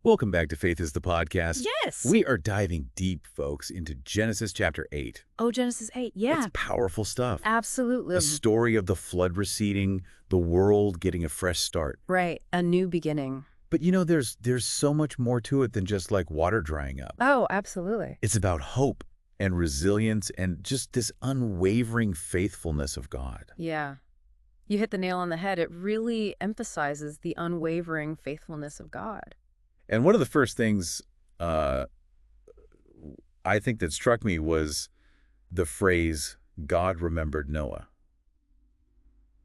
Welcome back to Faith is the Podcast. Yes. We are diving deep, folks, into Genesis chapter 8. Oh, Genesis 8. Yeah. It's powerful stuff. Absolutely. A story of the flood receding, the world getting a fresh start. Right. A new beginning. But there's so much more to it than just like water drying up. Oh, absolutely. It's about hope and resilience and just this unwavering faithfulness of God. Yeah. You hit the nail on the head. It really emphasizes the unwavering faithfulness of God. And one of the first things I think that struck me was the phrase, God remembered Noah.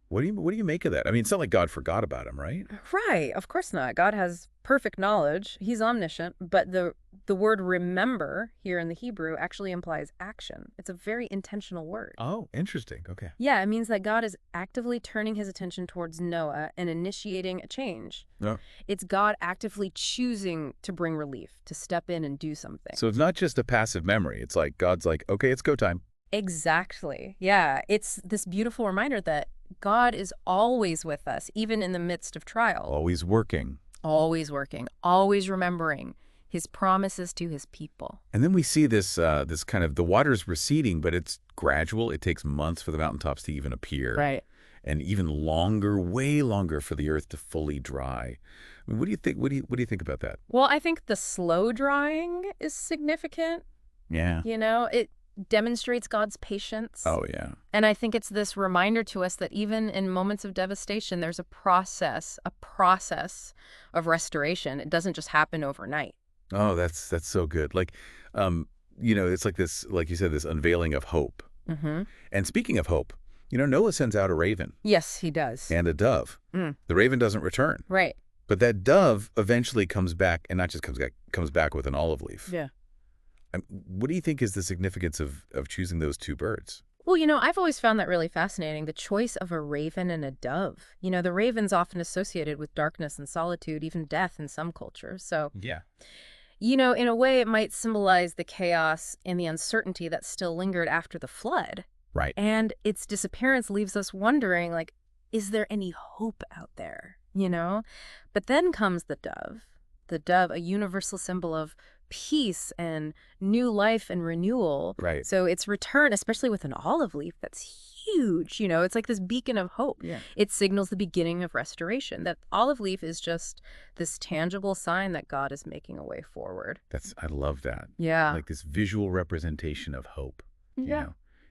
What do you make of that? I mean, it's not like God forgot about him, right? Right. Of course not. God has perfect knowledge. He's omniscient. But the word remember here in the Hebrew actually implies action. It's a very intentional word. Oh, interesting. Okay. Yeah, it means that God is actively turning his attention towards Noah and initiating a change. No. It's God actively choosing to bring relief, to step in and do something. So it's not just a passive memory. It's like God's like, okay, it's go time. Exactly. Yeah. It's this beautiful reminder that God is always with us, even in the midst of trial. Always working. Always working, always remembering his promises to his people. And then we see this kind of, the water's receding, but it's gradual. It takes months for the mountaintops to even appear. Right. And even longer, way longer for the earth to fully dry. I mean, what do you think? What do you think about that? Well, I think the slow drying is significant. Yeah. It demonstrates God's patience. Oh, yeah. And I think it's this reminder to us that even in moments of devastation, there's a process of restoration. It doesn't just happen overnight. Oh, that's so good. Like, it's like this, like you said, this unveiling of hope. Mm-hmm. And speaking of hope, Noah sends out a raven. Yes, he does. And a dove. Mm. The raven doesn't return. Right. But that dove eventually comes back, and not just comes back with an olive leaf. Yeah. What do you think is the significance of choosing those two birds? Well, I've always found that really fascinating, the choice of a raven and a dove. The raven's often associated with darkness and solitude, even death in some cultures. So, Yeah. in a way, it might symbolize the chaos and the uncertainty that still lingered after the flood. Right. And its disappearance leaves us wondering, like, is there any hope out there? But then comes the dove. The dove, a universal symbol of peace and new life and renewal. Right. So its return, especially with an olive leaf, that's huge. It's like this beacon of hope. Yeah. It signals the beginning of restoration. That olive leaf is just this tangible sign that God is making a way forward. I love that. Yeah. Like this visual representation of hope. Yeah.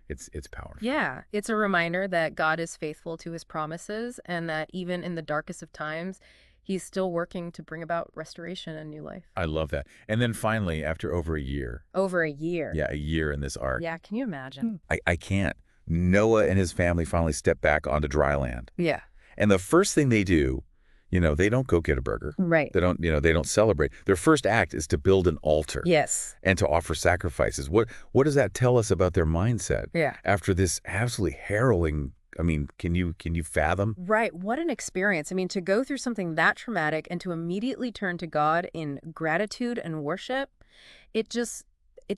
It's powerful. Yeah. It's a reminder that God is faithful to his promises and that even in the darkest of times, he's still working to bring about restoration and new life. I love that. And then finally, after over a year. Over a year. Yeah, a year in this ark. Yeah, can you imagine? I can't. Noah and his family finally step back onto dry land. Yeah. And the first thing they do, they don't go get a burger. Right. They don't celebrate. Their first act is to build an altar. Yes. And to offer sacrifices. What does that tell us about their mindset? Yeah. After this absolutely harrowing, can you fathom? Right. What an experience. To go through something that traumatic and to immediately turn to God in gratitude and worship, it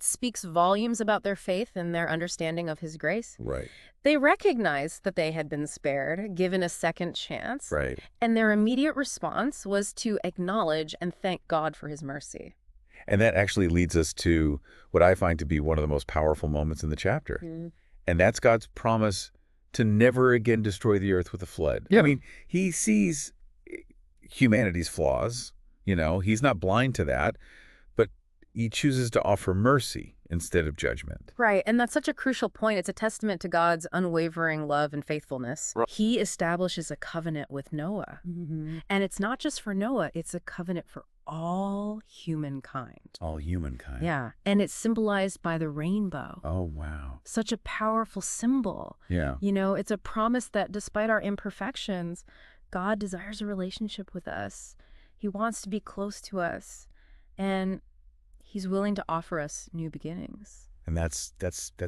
speaks volumes about their faith and their understanding of his grace. Right. They recognized that they had been spared, given a second chance. Right. And their immediate response was to acknowledge and thank God for his mercy. And that actually leads us to what I find to be one of the most powerful moments in the chapter. Mm. And that's God's promise to never again destroy the earth with a flood. Yeah. He sees humanity's flaws. He's not blind to that, but he chooses to offer mercy instead of judgment. Right. And that's such a crucial point. It's a testament to God's unwavering love and faithfulness. Right. He establishes a covenant with Noah. Mm-hmm. And it's not just for Noah, it's a covenant for all humankind. All humankind. Yeah. And it's symbolized by the rainbow. Oh, wow. Such a powerful symbol. Yeah. It's a promise that despite our imperfections, God desires a relationship with us. He wants to be close to us. And he's willing to offer us new beginnings. And that's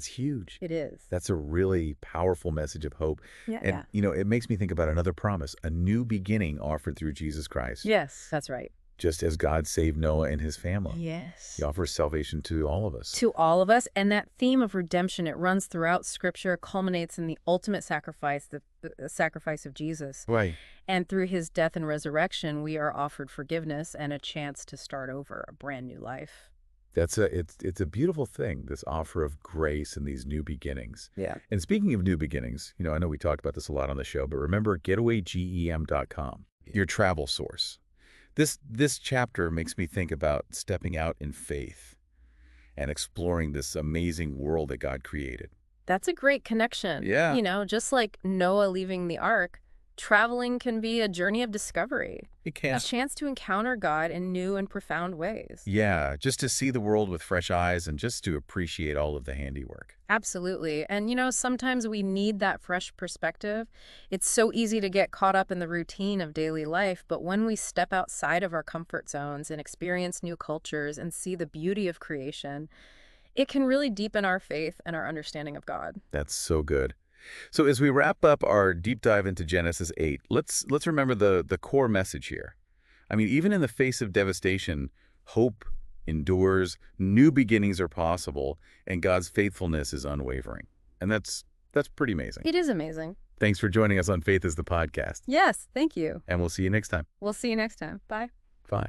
huge. It is. That's a really powerful message of hope. Yeah. And, it makes me think about another promise, a new beginning offered through Jesus Christ. Yes, that's right. just as God saved Noah and his family. Yes. He offers salvation to all of us. To all of us. And that theme of redemption, it runs throughout Scripture, culminates in the ultimate sacrifice, the sacrifice of Jesus. Right. And through his death and resurrection, we are offered forgiveness and a chance to start over, a brand new life. It's a beautiful thing, this offer of grace and these new beginnings. Yeah. And speaking of new beginnings, I know we talked about this a lot on the show, but remember getawaygem.com, your travel source. This chapter makes me think about stepping out in faith and exploring this amazing world that God created. That's a great connection. Yeah. Just like Noah leaving the ark, traveling can be a journey of discovery. It can. A chance to encounter God in new and profound ways. Yeah, just to see the world with fresh eyes and just to appreciate all of the handiwork. Absolutely. And sometimes we need that fresh perspective. It's so easy to get caught up in the routine of daily life, but when we step outside of our comfort zones and experience new cultures and see the beauty of creation, it can really deepen our faith and our understanding of God. That's so good. So as we wrap up our deep dive into Genesis 8, let's remember the core message here. I mean, even in the face of devastation, hope endures, new beginnings are possible, and God's faithfulness is unwavering. And that's pretty amazing. It is amazing. Thanks for joining us on Faith is the Podcast. Yes, thank you. And we'll see you next time. We'll see you next time. Bye. Bye.